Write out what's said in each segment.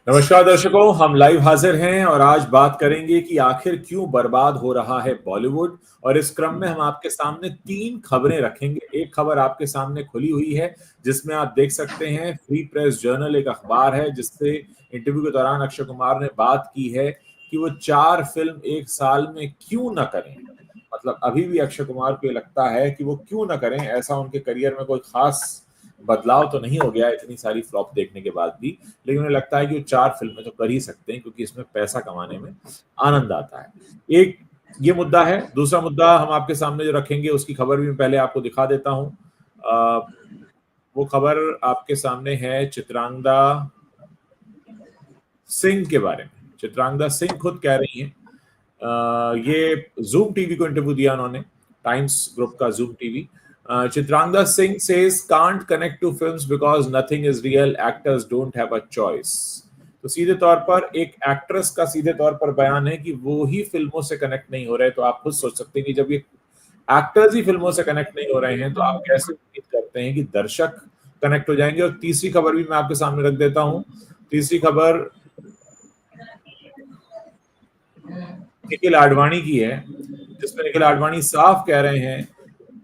नमस्कार दर्शकों, हम लाइव हाजिर हैं और आज बात करेंगे कि आखिर क्यों बर्बाद हो रहा है बॉलीवुड। और इस क्रम में हम आपके सामने 3 खबरें रखेंगे। एक खबर आपके सामने खुली हुई है जिसमें आप देख सकते हैं, फ्री प्रेस जर्नल एक अखबार है जिससे इंटरव्यू के दौरान अक्षय कुमार ने बात की है कि वो 4 फिल्म एक साल में क्यों ना करें। मतलब अभी भी अक्षय कुमार को ये लगता है कि वो क्यों ना करें, ऐसा उनके करियर में कोई खास बदलाव तो नहीं हो गया इतनी सारी फ्लॉप देखने के बाद भी, लेकिन उन्हें लगता है कि वो 4 फिल्में तो कर ही सकते हैं क्योंकि इसमें पैसा कमाने में आनंद आता है। एक ये मुद्दा है। दूसरा मुद्दा हम आपके सामने जो रखेंगे उसकी खबर भी मैं पहले आपको दिखा देता हूं। वो खबर आपके सामने है चित्रांगदा सिंह के बारे में। चित्रांगदा सिंह खुद कह रही हैं, ये जूम टीवी को इंटरव्यू दिया उन्होंने, टाइम्स ग्रुप का Zoom TV. Chitrangada Singh says can't connect to films because nothing is real, actors don't have a choice. तो सीधे तौर पर एक एक्ट्रेस का सीधे तौर पर बयान है कि वो ही फिल्मों से कनेक्ट नहीं हो रहे। तो आप खुद सोच सकते हैं कि जब ये एक्टर्स ही फिल्मों से कनेक्ट नहीं हो रहे हैं तो आप कैसे उम्मीद करते हैं कि दर्शक कनेक्ट हो जाएंगे। और तीसरी खबर भी मैं आपके सामने रख देता हूं। तीसरी खबर निखिल आडवाणी की है, जिसमें निखिल आडवाणी साफ कह रहे हैं,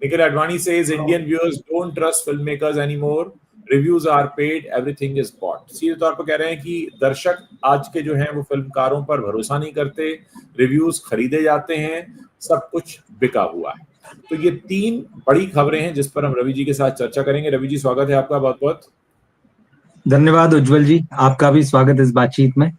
Nikhil Advani says Indian viewers don't trust film makers anymore, reviews are paid, everything is bought. सीधे तौर पर कह रहे हैं कि दर्शक आज के जो हैं वो फिल्मकारों पर भरोसा नहीं करते, रिव्यूज खरीदे जाते हैं, सब कुछ बिका हुआ है। तो ये 3 बड़ी खबरें हैं जिस पर हम रवि जी के साथ चर्चा करेंगे। रवि जी, स्वागत है आपका बहुत बहुत। धन्यवाद उज्जवल जी, आपका भी स्वागत इस बातचीत में।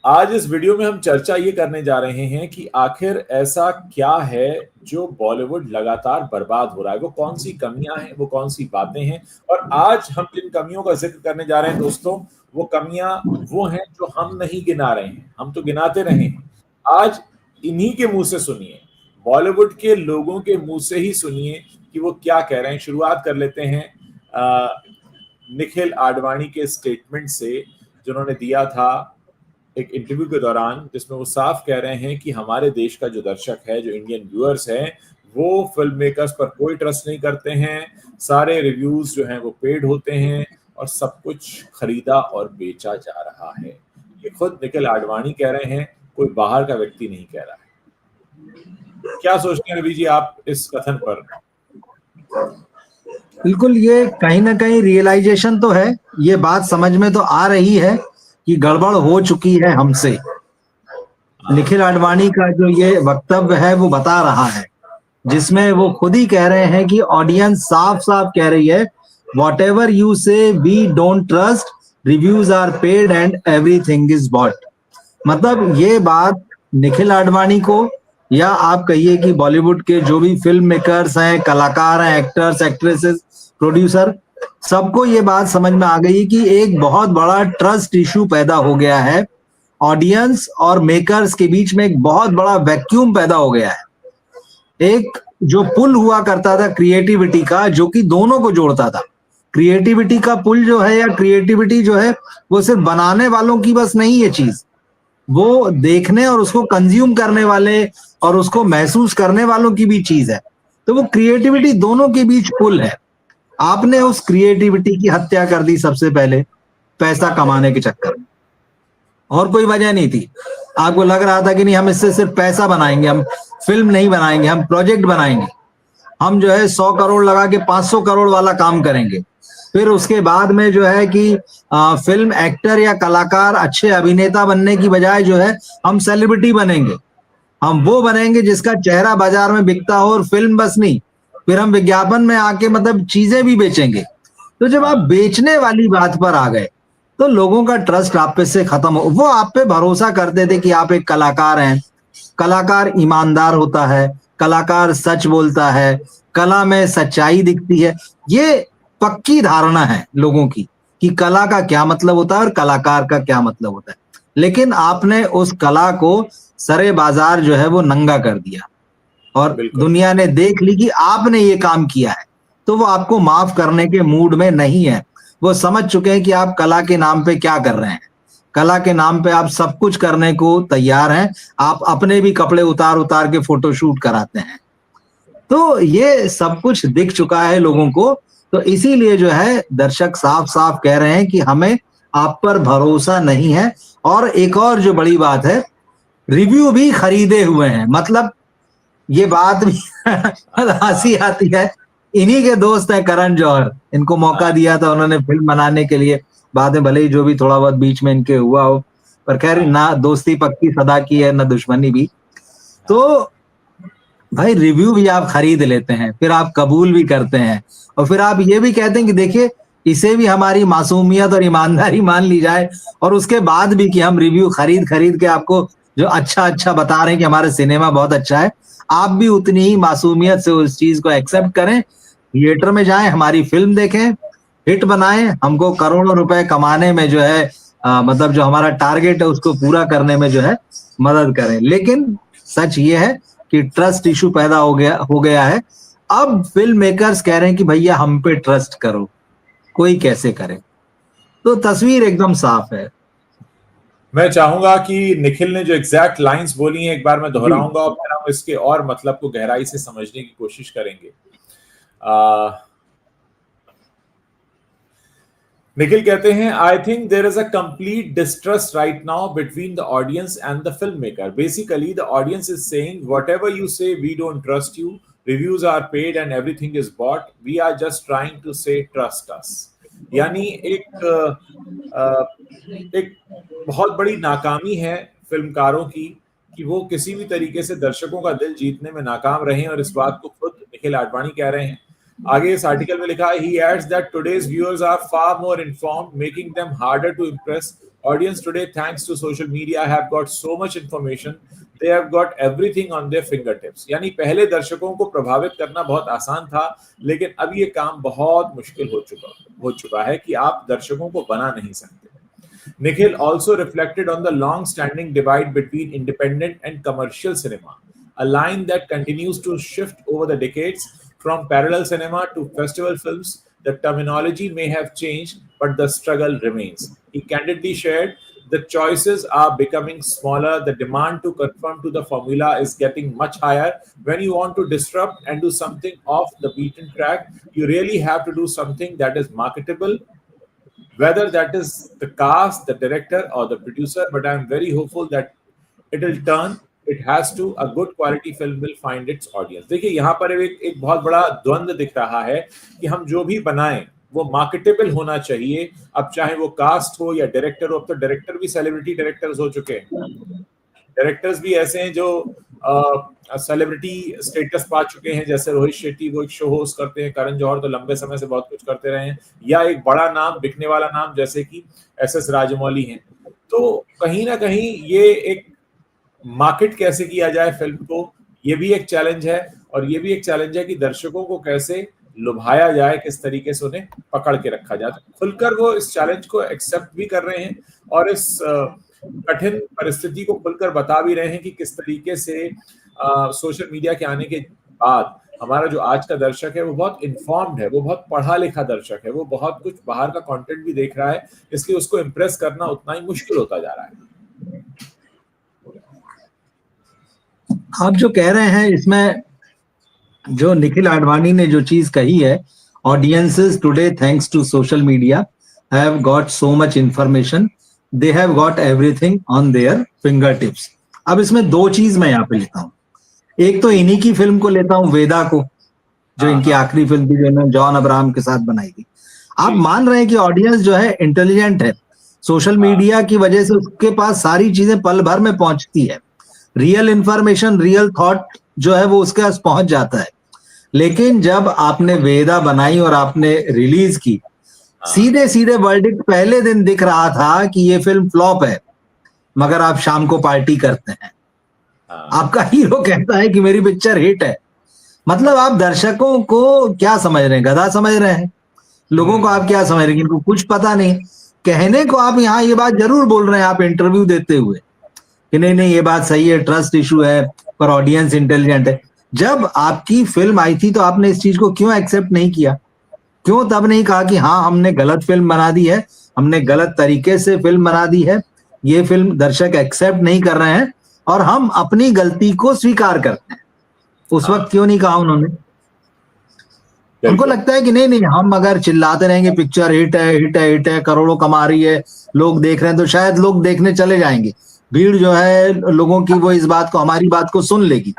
आज इस वीडियो में हम चर्चा ये करने जा रहे हैं कि आखिर ऐसा क्या है जो बॉलीवुड लगातार बर्बाद हो रहा है, वो कौन सी कमियां हैं, वो कौन सी बातें हैं। और आज हम जिन कमियों का जिक्र करने जा रहे हैं दोस्तों, वो कमियां वो हैं जो हम नहीं गिना रहे हैं, हम तो गिनाते रहे हैं। आज इन्हीं के मुंह से सुनिए, बॉलीवुड के लोगों के मुंह से ही सुनिए कि वो क्या कह रहे हैं। शुरुआत कर लेते हैं निखिल आडवाणी के स्टेटमेंट से, जिन्होंने दिया था एक इंटरव्यू के दौरान, जिसमें वो साफ कह रहे हैं कि हमारे देश का जो दर्शक है, जो इंडियन व्यूअर्स हैं, वो फिल्म मेकर्स पर कोई ट्रस्ट नहीं करते हैं, सारे रिव्यूज जो हैं वो पेड होते हैं और सब कुछ खरीदा और बेचा जा रहा है। ये खुद निखिल आडवाणी कह रहे हैं, कोई बाहर का व्यक्ति नहीं कह रहा है। क्या सोचते हैं रवि जी आप इस कथन पर? बिल्कुल, ये कहीं ना कहीं रियलाइजेशन तो है, ये बात समझ में तो आ रही है कि गड़बड़ हो चुकी है हमसे। निखिल आडवाणी का जो ये वक्तव्य है वो बता रहा है, जिसमें वो खुद ही कह रहे हैं कि ऑडियंस साफ साफ कह रही है, whatever you say we don't trust, reviews are paid and everything is bought. मतलब ये बात निखिल आडवाणी को, या आप कहिए कि बॉलीवुड के जो भी फिल्म मेकर्स हैं, कलाकार हैं, एक्टर्स, एक्ट्रेसेस, प्रोड्यूसर, सबको ये बात समझ में आ गई कि एक बहुत बड़ा ट्रस्ट इशू पैदा हो गया है। ऑडियंस और मेकर्स के बीच में एक बहुत बड़ा वैक्यूम पैदा हो गया है। एक जो पुल हुआ करता था क्रिएटिविटी का, जो कि दोनों को जोड़ता था, क्रिएटिविटी का पुल जो है, या क्रिएटिविटी जो है, वो सिर्फ बनाने वालों की बस नहीं है चीज, वो देखने और उसको कंज्यूम करने वाले और उसको महसूस करने वालों की भी चीज है। तो वो क्रिएटिविटी दोनों के बीच पुल है। आपने उस क्रिएटिविटी की हत्या कर दी सबसे पहले, पैसा कमाने के चक्कर में, और कोई वजह नहीं थी। आपको लग रहा था कि नहीं, हम इससे सिर्फ पैसा बनाएंगे, हम फिल्म नहीं बनाएंगे, हम प्रोजेक्ट बनाएंगे, हम जो है 100 करोड़ लगा के 500 करोड़ वाला काम करेंगे। फिर उसके बाद में जो है कि फिल्म एक्टर या कलाकार, अच्छे अभिनेता बनने की बजाय जो है हम सेलिब्रिटी बनेंगे, हम वो बनेंगे जिसका चेहरा बाजार में बिकता हो, और फिल्म बस नहीं, फिर हम विज्ञापन में आके मतलब चीजें भी बेचेंगे। तो जब आप बेचने वाली बात पर आ गए तो लोगों का ट्रस्ट आप पे से खत्म हो। वो आप पे भरोसा करते थे कि आप एक कलाकार हैं, कलाकार ईमानदार होता है, कलाकार सच बोलता है, कला में सच्चाई दिखती है। ये पक्की धारणा है लोगों की कि कला का क्या मतलब होता है और कलाकार का क्या मतलब होता है। लेकिन आपने उस कला को सरे बाजार जो है वो नंगा कर दिया, और दुनिया ने देख ली कि आपने ये काम किया है, तो वो आपको माफ करने के मूड में नहीं है। वो समझ चुके हैं कि आप कला के नाम पे क्या कर रहे हैं। कला के नाम पे आप सब कुछ करने को तैयार हैं, आप अपने भी कपड़े उतार उतार के फोटो शूट कराते हैं। तो ये सब कुछ दिख चुका है लोगों को। तो इसीलिए जो है दर्शक साफ साफ कह रहे हैं कि हमें आप पर भरोसा नहीं है। और एक और जो बड़ी बात है, रिव्यू भी खरीदे हुए हैं। मतलब ये बात भी हंसी आती है, इन्हीं के दोस्त हैं करण जौहर, इनको मौका दिया था उन्होंने फिल्म बनाने के लिए, बाद में भले ही जो भी थोड़ा बहुत बीच में इनके हुआ हो, पर खैर ना दोस्ती पक्की सदा की है ना दुश्मनी भी। तो भाई रिव्यू भी आप खरीद लेते हैं, फिर आप कबूल भी करते हैं, और फिर आप ये भी कहते हैं कि देखिए इसे भी हमारी मासूमियत और ईमानदारी मान ली जाए, और उसके बाद भी कि हम रिव्यू खरीद खरीद के आपको जो अच्छा अच्छा बता रहे हैं कि हमारा सिनेमा बहुत अच्छा है, आप भी उतनी ही मासूमियत से उस चीज को एक्सेप्ट करें, थिएटर में जाएं, हमारी फिल्म देखें, हिट बनाएं, हमको करोड़ों रुपए कमाने में जो है मतलब जो हमारा टारगेट है उसको पूरा करने में जो है मदद करें। लेकिन सच ये है कि ट्रस्ट इशू पैदा हो गया है। अब फिल्म मेकर्स कह रहे हैं कि भैया हम पे ट्रस्ट करो, कोई कैसे करे। तो तस्वीर एकदम साफ है। मैं चाहूंगा कि निखिल ने जो एग्जैक्ट लाइंस बोली हैं एक बार मैं दोहराऊंगा और फिर हम इसके और मतलब को गहराई से समझने की कोशिश करेंगे। निखिल कहते हैं, I think there is a complete distrust right now between the audience and the film maker. Basically the audience is saying whatever you say we don't trust you, reviews are paid and everything is bought, we are just trying to say trust us. यानी एक बहुत बड़ी नाकामी है फिल्मकारों की कि वो किसी भी तरीके से दर्शकों का दिल जीतने में नाकाम रहे, और इस बात को खुद निखिल आडवाणी कह रहे हैं। आगे इस आर्टिकल में लिखा है, he adds that today's viewers are far more informed, making them harder to impress. Audience today, thanks to social media, have got so much information. They have got everything on their fingertips. यानी पहले दर्शकों को प्रभावित करना बहुत आसान था, लेकिन अब ये काम बहुत मुश्किल हो चुका है कि आप दर्शकों को बना नहीं सकते। Nikhil also reflected on the long-standing divide between independent and commercial cinema, a line that continues to shift over the decades. From parallel cinema to festival films, the terminology may have changed, but the struggle remains. He candidly shared, the choices are becoming smaller, the demand to conform to the formula is getting much higher. When you want to disrupt and do something off the beaten track, you really have to do something that is marketable, whether that is the cast, the director, or the producer. But I'm very hopeful that it will turn. It has to, a good quality film will find its audience. देखिए यहाँ पर एक बहुत बड़ा द्वंद्व दिख रहा है कि हम जो भी बनाएं वो मार्केटेबल होना चाहिए। अब चाहे वो कास्ट हो या डायरेक्टर हो, अब तो डायरेक्टर भी सेलिब्रिटी डायरेक्टर्स हो चुके हैं। डायरेक्टर्स भी ऐसे हैं जो सेलिब्रिटी स्टेटस पा चुके हैं, जैसे रोहित शेट्टी, वो एक शो होस्ट करते हैं। करण जौहर तो लंबे समय से बहुत कुछ करते रहे हैं, या एक बड़ा नाम, बिकने वाला नाम जैसे कि SS राजमौली हैं। तो कहीं ना कहीं ये एक मार्केट कैसे किया जाए फिल्म को, ये भी एक चैलेंज है, और ये भी एक चैलेंज है कि दर्शकों को कैसे लुभाया जाए, किस तरीके से उन्हें पकड़ के रखा जाए। खुलकर वो इस चैलेंज को एक्सेप्ट भी कर रहे हैं और इस कठिन परिस्थिति को खुलकर बता भी रहे हैं कि किस तरीके से सोशल मीडिया के आने के बाद हमारा जो आज का दर्शक है वो बहुत इन्फॉर्म्ड है, वो बहुत पढ़ा लिखा दर्शक है, वो बहुत कुछ बाहर का कंटेंट भी देख रहा है, इसलिए उसको इम्प्रेस करना उतना ही मुश्किल होता जा रहा है। आप जो कह रहे हैं इसमें जो निखिल आडवाणी ने जो चीज कही है, audiences today thanks to social media have got so much information, they have got everything on their finger tips. अब इसमें दो चीज मैं यहाँ पे लेता हूँ। एक तो इन्हीं की फिल्म को लेता हूँ, वेदा को, जो इनकी आखिरी फिल्म थी जो इन्होंने जॉन अब्राहम के साथ बनाई थी। आप मान रहे हैं कि ऑडियंस जो है इंटेलिजेंट है, सोशल मीडिया की वजह से उसके पास सारी चीजें पल भर में पहुंचती है, रियल इंफॉर्मेशन, रियल थॉट जो है वो उसके पास पहुंच जाता है। लेकिन जब आपने वेदा बनाई और आपने रिलीज की, सीधे सीधे वर्डिक्ट पहले दिन दिख रहा था कि ये फिल्म फ्लॉप है, मगर आप शाम को पार्टी करते हैं। आपका हीरो कहता है कि मेरी पिक्चर हिट है। मतलब आप दर्शकों को क्या समझ रहे हैं, गधा समझ रहे हैं? लोगों को आप क्या समझ रहे हैं? इनको कुछ पता नहीं। कहने को आप यहाँ ये बात जरूर बोल रहे हैं, आप इंटरव्यू देते हुए कि नहीं ये बात सही है, ट्रस्ट इशू है, पर ऑडियंस इंटेलिजेंट है। जब आपकी फिल्म आई थी तो आपने इस चीज को क्यों एक्सेप्ट नहीं किया? क्यों तब नहीं कहा कि हाँ हमने गलत फिल्म बना दी है, हमने गलत तरीके से फिल्म बना दी है, ये फिल्म दर्शक एक्सेप्ट नहीं कर रहे हैं और हम अपनी गलती को स्वीकार करते हैं? उस वक्त क्यों नहीं कहा उन्होंने? उनको लगता है कि नहीं नहीं, हम अगर चिल्लाते रहेंगे पिक्चर हिट है हिट है हिट है, करोड़ों कमा रही है, लोग देख रहे हैं, तो शायद लोग देखने चले जाएंगे। भीड़ जो है लोगों की वो इस बात को, हमारी बात को सुन लेगी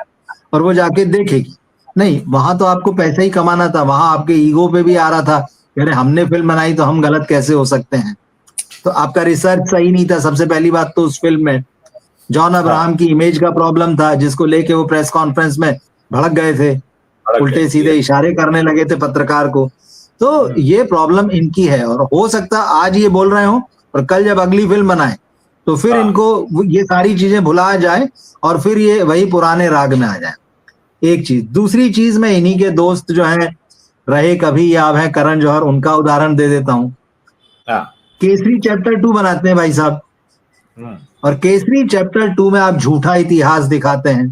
और वो जाके देखेगी। नहीं, वहां तो आपको पैसा ही कमाना था, वहां आपके ईगो पे भी आ रहा था, अरे हमने फिल्म बनाई तो हम गलत कैसे हो सकते हैं। तो आपका रिसर्च सही नहीं था सबसे पहली बात तो उस फिल्म में। जॉन अब्राहम की इमेज का प्रॉब्लम था, जिसको लेके वो प्रेस कॉन्फ्रेंस में भड़क गए थे, उल्टे सीधे इशारे करने लगे थे पत्रकार को। तो ये प्रॉब्लम इनकी है, और हो सकता आज ये बोल रहे हो और कल जब अगली फिल्म बनाए तो फिर इनको ये सारी चीजें भुला जाए और फिर ये वही पुराने राग में आ जाए। एक चीज, दूसरी चीज मैं इन्हीं के दोस्त जो हैं रहे कभी याब है करण जौहर, उनका उदाहरण दे देता हूँ। केसरी चैप्टर 2 बनाते हैं भाई साहब, और केसरी चैप्टर 2 में आप झूठा इतिहास दिखाते हैं,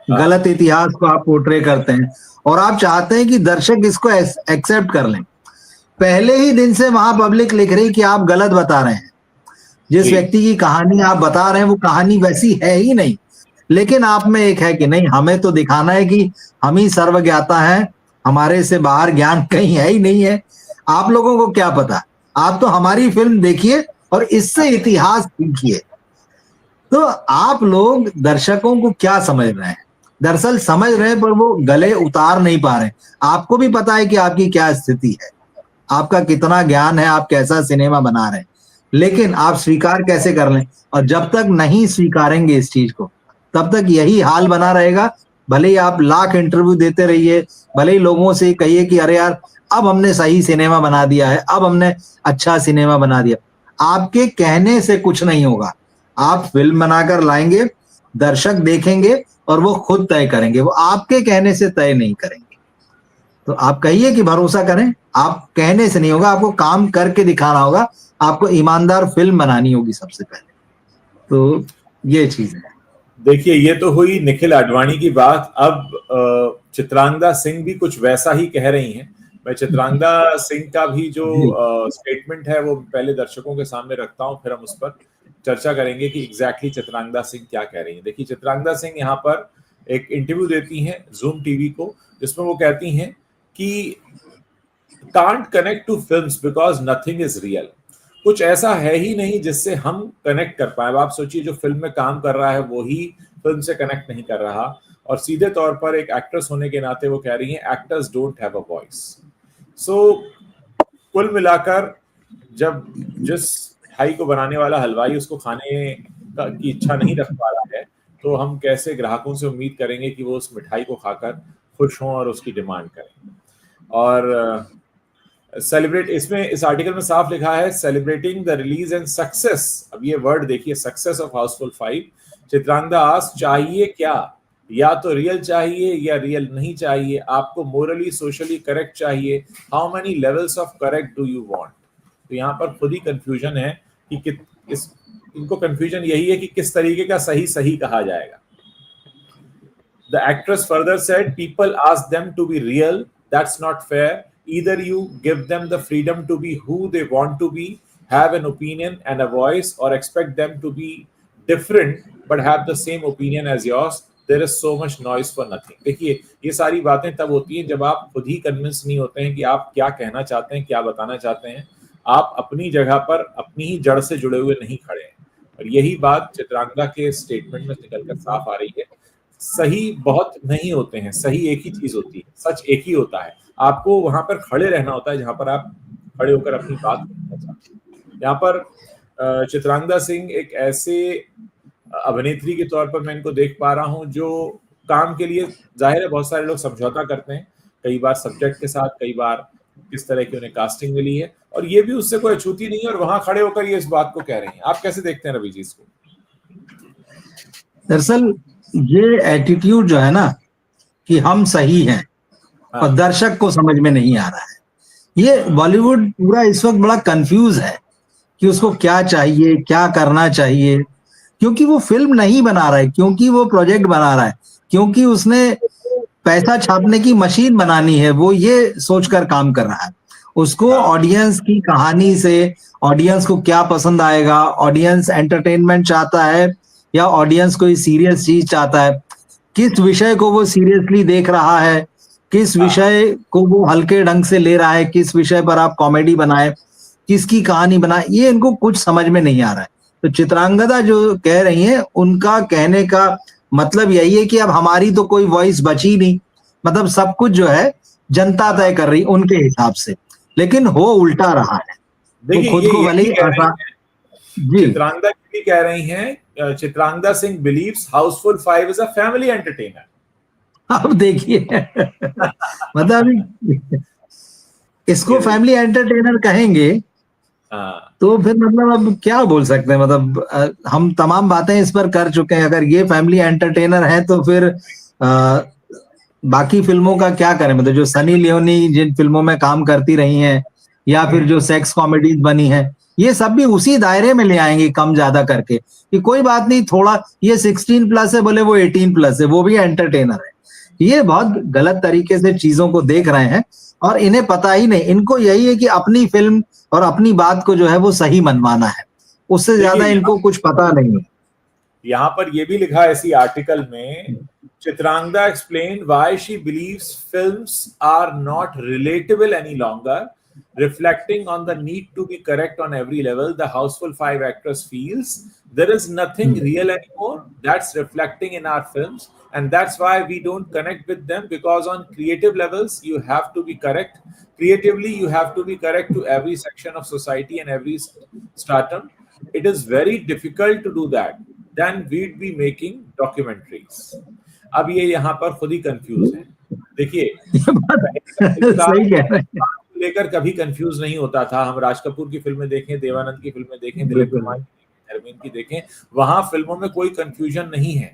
गलत इतिहास को आप पोर्ट्रे करते हैं, और आप चाहते हैं कि दर्शक इसको एक्सेप्ट कर लें। पहले ही दिन से वहां पब्लिक लिख रही कि आप गलत बता रहे हैं, जिस व्यक्ति की कहानी आप बता रहे हैं वो कहानी वैसी है ही नहीं। लेकिन आप में एक है कि नहीं, हमें तो दिखाना है कि हम ही सर्वज्ञाता हैं, हमारे से बाहर ज्ञान कहीं है ही नहीं है। आप लोगों को क्या पता, आप तो हमारी फिल्म देखिए और इससे इतिहास सीखिए। तो आप लोग दर्शकों को क्या समझ रहे हैं, दरअसल समझ रहे हैं पर वो गले उतार नहीं पा रहे। आपको भी पता है कि आपकी क्या स्थिति है, आपका कितना ज्ञान है, आप कैसा सिनेमा बना रहे हैं, लेकिन आप स्वीकार कैसे कर लें। और जब तक नहीं स्वीकारेंगे इस चीज को, तब तक यही हाल बना रहेगा। भले ही आप लाख इंटरव्यू देते रहिए, भले ही लोगों से कहिए कि अरे यार अब हमने सही सिनेमा बना दिया है, अब हमने अच्छा सिनेमा बना दिया, आपके कहने से कुछ नहीं होगा। आप फिल्म बनाकर लाएंगे, दर्शक देखेंगे और वो खुद तय करेंगे, वो आपके कहने से तय नहीं करेंगे। तो आप कहिए कि भरोसा करें, आप कहने से नहीं होगा, आपको काम करके दिखाना होगा, आपको ईमानदार फिल्म बनानी होगी सबसे पहले। तो ये चीज है। देखिए, ये तो हुई निखिल आडवाणी की बात। अब चित्रांगदा सिंह भी कुछ वैसा ही कह रही हैं। मैं चित्रांगदा सिंह का भी जो स्टेटमेंट है वो पहले दर्शकों के सामने रखता हूं, फिर हम उस पर चर्चा करेंगे कि एग्जैक्टली चित्रांगदा सिंह क्या कह रही हैं। देखिए, चित्रांगदा सिंह यहाँ पर एक इंटरव्यू देती हैं जूम टीवी को, जिसमें वो कहती हैं कि can't connect to films because nothing is real. कुछ ऐसा है ही नहीं जिससे हम कनेक्ट कर पाए। आप सोचिए, जो फिल्म में काम कर रहा है वो ही फिल्म से कनेक्ट नहीं कर रहा, और सीधे तौर पर एक एक्ट्रेस होने के नाते वो कह रही हैं actors don't have a voice. So कुल मिलाकर जब जिस मिठाई को बनाने वाला हलवाई उसको खाने की इच्छा नहीं रख पा रहा है, तो हम कैसे ग्राहकों से उम्मीद करेंगे कि वो उस मिठाई को खाकर खुश हों और उसकी डिमांड करें। और सेलिब्रेट, इसमें इस आर्टिकल में साफ लिखा है celebrating the release and success. अब ये वर्ड देखिए, success of Housefull 5। Chitrangada ask, चाहिए क्या, या तो रियल चाहिए या रियल नहीं चाहिए, आपको मोरली सोशली करेक्ट चाहिए, how many levels of correct do you want. तो यहाँ पर खुद ही कंफ्यूजन है कि इनको कंफ्यूजन यही है कि किस तरीके का सही सही कहा जाएगा। The actress further said, people ask them to be real, that's not fair. Either you give them the freedom to be who they want to be, have an opinion and a voice, or expect them to be different but have the same opinion as yours. There is so much noise for nothing. देखिए, ये सारी बातें तब होती हैं जब आप खुद ही कन्विंस नहीं होते हैं कि आप क्या कहना चाहते हैं, क्या बताना चाहते हैं। आप अपनी जगह पर अपनी ही जड़ से जुड़े हुए नहीं खड़े हैं, और यही बात चित्रांगदा के स्टेटमेंट में निकलकर साफ आ रही है। सही बहुत नहीं होते हैं, सही एक ही चीज होती है, सच एक ही होता है। आपको वहां पर खड़े रहना होता है जहां पर आप खड़े होकर अपनी बात कहना चाहते हैं। यहाँ पर चित्रांगदा सिंह एक ऐसे अभिनेत्री के तौर पर मैं इनको देख पा रहा हूँ जो काम के लिए, जाहिर है बहुत सारे लोग समझौता करते हैं, कई बार सब्जेक्ट के साथ, कई बार किस तरह की उन्हें कास्टिंग मिली है, और ये भी उससे कोई अछूती नहीं है, और वहां खड़े होकर ये इस बात को कह रहे हैं। आप कैसे देखते हैं रवि जी इसको? दरअसल ये एटीट्यूड जो है ना कि हम सही हैं और दर्शक को समझ में नहीं आ रहा है, ये बॉलीवुड पूरा इस वक्त बड़ा कंफ्यूज है कि उसको क्या चाहिए, क्या करना चाहिए, क्योंकि वो फिल्म नहीं बना रहा है, क्योंकि वो प्रोजेक्ट बना रहा है, क्योंकि उसने पैसा छापने की मशीन बनानी है, वो ये सोचकर काम कर रहा है। उसको ऑडियंस की कहानी से, ऑडियंस को क्या पसंद आएगा, ऑडियंस एंटरटेनमेंट चाहता है या ऑडियंस कोई सीरियस चीज चाहता है, किस विषय को वो सीरियसली देख रहा है, किस विषय को वो हल्के ढंग से ले रहा है, किस विषय पर आप कॉमेडी बनाए, किसकी कहानी बनाए, ये इनको कुछ समझ में नहीं आ रहा है। तो चित्रांगदा जो कह रही हैं, उनका कहने का मतलब यही है कि अब हमारी तो कोई वॉइस बची नहीं, मतलब सब कुछ जो है जनता तय कर रही उनके हिसाब से, लेकिन हो उल्टा रहा है। देखिए, खुद को भले ही जी, चित्रांगदा भी कह रही हैं, Chitrangada Singh believes Housefull 5 is a family entertainer. अब देखिए मतलब इसको फैमिली एंटरटेनर कहेंगे तो फिर मतलब अब क्या बोल सकते हैं, मतलब हम तमाम बातें इस पर कर चुके हैं। अगर ये फैमिली एंटरटेनर है तो फिर बाकी फिल्मों का क्या करें, मतलब जो सनी लियोनी जिन फिल्मों में काम करती रही हैं या फिर जो सेक्स कॉमेडीज बनी है, ये सब भी उसी दायरे में ले आएंगे कम ज्यादा करके कि कोई बात नहीं, थोड़ा ये 16+ है, बोले वो 18+ है, वो भी एंटरटेनर है। ये बहुत गलत तरीके से चीजों को देख रहे हैं और इन्हें पता ही नहीं, इनको यही है कि अपनी फिल्म और अपनी बात को जो है वो सही मनवाना है, उससे ज्यादा इनको कुछ पता नहीं है। यहाँ पर ये भी लिखा है इसी आर्टिकल में, Chitrangada explained why she believes films are not relatable any longer, reflecting on the need to be correct on every level. The Houseful 5 actress feels there is nothing real anymore that's reflecting in our films, and that's why we don't connect with them, because on creative levels you have to be correct. Creatively you have to be correct to every section of society and every stratum. It is very difficult to do that. Then we'd be making documentaries. अब ये यहाँ पर खुद ही confuse है। देखिए, सही कह रहे हैं, लेकर कभी कंफ्यूज नहीं होता था। हम राज कपूर की फिल्में देखें, देवानंद की फिल्में देखें, दिलीप कुमार की, धर्मेंद्र की देखें, वहां फिल्मों में कोई कंफ्यूजन नहीं है।